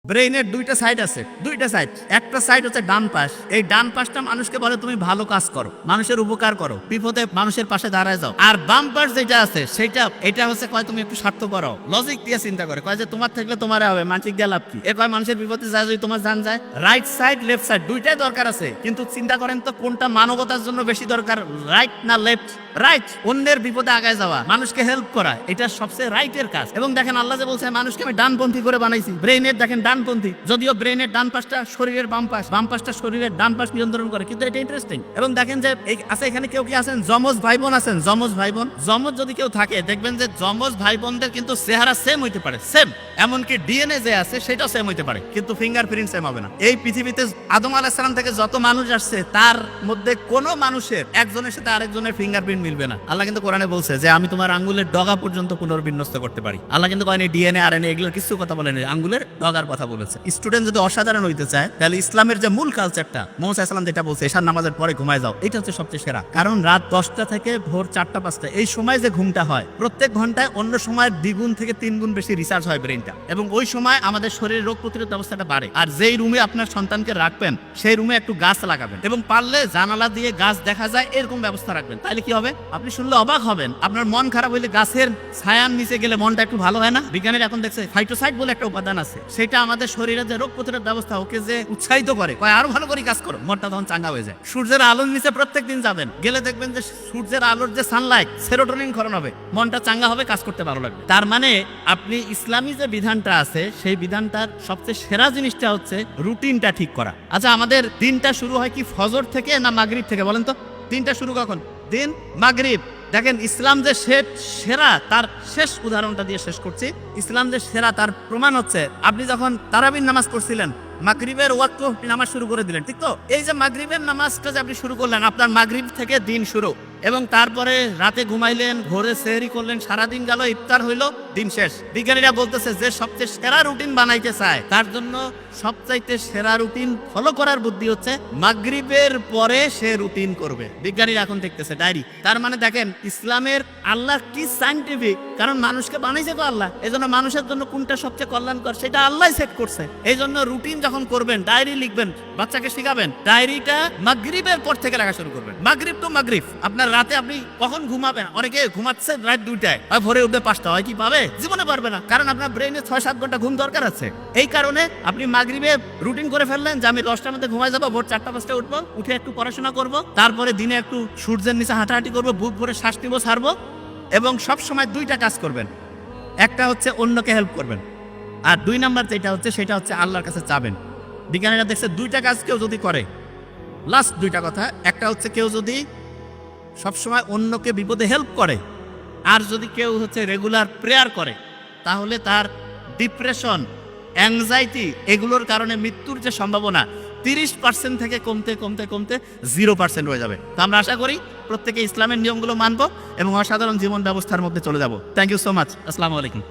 ব্রেইনের দুইটা সাইড আছে, দুইটা সাইড। একটা সাইড হচ্ছে ডান পাশ। এই ডান পাশটা মানুষকে বলে তুমি ভালো কাজ করো, মানুষের উপকার করো, বিপদে মানুষের পাশে দাঁড়ায় যাও। আর বাম পাশ যেটা আছে এটা হচ্ছে কয় তুমি একটু স্বার্থ করো, লজিক দিয়ে চিন্তা করে, কয় যে তোমার থাকলে তোমার হবে, মানসিক দিয়ে লাভ কি, কয় মানুষের বিপদে যায় যদি তোমার জান যায়। রাইট সাইড লেফট সাইড দুইটাই দরকার আছে, কিন্তু চিন্তা করেন তো কোনটা মানবতার জন্য বেশি দরকার, রাইট না লেফট? রাইট। অন্যের বিপদে আগায় যাওয়া, মানুষকে হেল্প করা, এটা সবচেয়ে রাইটের কাজ। এবং দেখেন আল্লাহ যে বলছে মানুষকে আমি ডানপন্থী করে বানাইছি, ব্রেইনের দেখেন ডানপন্থী, যদিও ব্রেইনের ডান পাশটা শরীরের বাম পাশ, বাম পাশটা শরীরের ডান পাশ নিয়ন্ত্রণ করে, কিন্তু এটা ইন্টারেস্টিং। এবং দেখেন যে এখানে কেউ কি আছেন যমজ ভাই বোন আছেন, যমজ ভাই বোন, যমজ যদি কেউ থাকে দেখবেন যে যমজ ভাই বোনদের কিন্তু চেহারা সেম হইতে পারে, সেম, এমনকি ডিএনএ যে আছে সেটাও সেম হইতে পারে, কিন্তু ফিঙ্গারপ্রিন্ট সেম হবে না। এই পৃথিবীতে আদম আলাইহিস সালাম থেকে যত মানুষ আসছে তার মধ্যে কোনো মানুষের একজনের সাথে আরেকজনের ফিঙ্গারপ্রিন্ট মিলবে না। আল্লাহ কিন্তু কোরআনে বলছে যে আমি তোমার আঙ্গুলের ডগা পর্যন্ত পুনর্বিন্যস্ত করতে পারি। আল্লাহ কিন্তু কয়নি ডিএনএ আরএনএ এগুলোর কিছু কথা বলেনি, আঙ্গুলের ডগার কথা বলেছে। স্টুডেন্ট যদি অসাধারণ হইতে চায় তাহলে ইসলামের যে মূল কালচারটা মুহাম্মদ সাল্লাল্লাহু আলাইহি ওয়াসাল্লাম যেটা বলছে এশার নামাজের পরে ঘুমায় যাও, এটা হচ্ছে সবচেয়ে সেরা। কারণ রাত 10টা থেকে ভোর 4টা-5টা এই সময় যে ঘুমটা হয় প্রত্যেক ঘন্টায় অন্য সময়ের 2 থেকে 3 গুণ বেশি রিসার্চ হয় ব্রেইনটা, এবং ওই সময় আমাদের শরীরের রোগ প্রতিরোধ ব্যবস্থাটা বাড়ে। আর যেই রুমে আপনার সন্তানকে রাখবেন সেই রুমে একটু গাছ লাগাবেন, এবং পারলে জানালা দিয়ে গাছ দেখা যায় এরকম ব্যবস্থা রাখবেন। তাহলে কি হবে, আপনি শুনলে অবাক হবেন, আপনার মন খারাপ হইলে গাছের ছায়ার নিচে গেলে মনটা একটু ভালো হয় না? বিজ্ঞানীরা এখন দেখছে ফাইটোসাইট বলে একটা উপাদান আছে, সেটা আমাদের শরীরের যে রোগ প্রতিরোধ ব্যবস্থা ওকে যে উৎসাহিত করে, কয় আরো ভালো করে কাজ করো, মনটা তখন চাঙ্গা হয়ে যায়। সূর্যের আলোর নিচে প্রত্যেকদিন যাবেন, গেলে দেখবেন যে সূর্যের আলোর যে সানলাইট, সেরোটোনিন ক্ষরণ হবে, মনটা চাঙ্গা হবে, কাজ করতে ভালো লাগবে। তার মানে আপনি ইসলামী যে বিধানটা আছে সেই বিধানটার সবচেয়ে সেরা জিনিসটা হচ্ছে রুটিনটা ঠিক করা। আচ্ছা, আমাদের দিনটা শুরু হয় কি ফজর থেকে না মাগরিব থেকে বলেন তো? দিনটা শুরু কখন? দিন মাগরিব। দেখেন ইসলাম যে সেরা তার শেষ উদাহরণটা দিয়ে শেষ করছি। ইসলাম যে সেরা তার প্রমাণ হচ্ছে আপনি যখন তারাবির নামাজ পড়ছিলেন, মাগরিবের ওয়াক্ত নামাজ শুরু করে দিলেন, ঠিক তো? এই যে মাগরিবের নামাজটা যে আপনি শুরু করলেন, আপনার মাগরিব থেকে দিন শুরু, এবং তারপরে রাতে ঘুমাইলেন, ভোরে সেহরি করলেন, সারাদিন গেল, ইফতার হইলো, দিন শেষ। বিজ্ঞানীরা বলতেছে যে সবচেয়ে সেরা রুটিন বানাইতে চায় তার জন্য সবচাইতে সেরা রুটিন ফলো করার বুদ্ধি হচ্ছে মাগরিবের পরে সে রুটিন করবে। বিজ্ঞানীরা এখন দেখতেছে ডায়েরি। তার মানে দেখেন ইসলামের আল্লাহ কি সায়েন্টিফিক, কারণ মানুষকে বানাইছে তো আল্লাহ, এই জন্য মানুষের জন্য কোনটা সবচেয়ে কল্যাণকর সেটা আল্লাহ সেট করছে। এই জন্য রুটিন যখন করবেন, ডায়েরি লিখবেন, বাচ্চাকে শিখাবেন, ডায়েরিটা মাগরিবের পর থেকে লেখা শুরু করবেন, মাগরিব টু মাগরিব। আপনার রাতে আপনি কখন ঘুমাবেন, অনেকে ঘুমাচ্ছে রাত 2টায়, আর ভোরে উঠবে 5টা, হয় কি পাবে? জীবনে পারবে না, কারণ আপনার ব্রেইনে 6-7 ঘন্টা ঘুম দরকার আছে। এই কারণে আপনি মাগরিবে রুটিন করে ফেললেন যে আমি 10টার মধ্যে ঘুমাই যাবো, ভোর 4টা-5টায় উঠবো, উঠে একটু পড়াশোনা করব, তারপরে দিনে একটু সূর্যের নিচে হাঁটাহাঁটি করবো, বুক ভরে শ্বাস নিবো, ছাড়বো, এবং সব সময় 2টা কাজ করবেন। একটা হচ্ছে অন্যকে হেল্প করবেন, আর 2 নাম্বার যেটা হচ্ছে সেটা হচ্ছে আল্লাহর কাছে চাবেন। বিজ্ঞানীরা দেখছে 2টা কাজ কেউ যদি করে, লাস্ট 2টা কথা, একটা হচ্ছে কেউ যদি সবসময় অন্যকে বিপদে হেল্প করে, আর যদি কেউ হচ্ছে রেগুলার প্রেয়ার করে, তাহলে তার ডিপ্রেশন, অ্যাংজাইটি এগুলোর কারণে মৃত্যুর যে সম্ভাবনা 30% থেকে কমতে কমতে কমতে 0% হয়ে যাবে। তো আমরা আশা করি প্রত্যেকে ইসলামের নিয়মগুলো মানবো এবং অসাধারণ জীবন ব্যবস্থার মধ্যে চলে যাব। Thank you so much. আসসালামু আলাইকুম।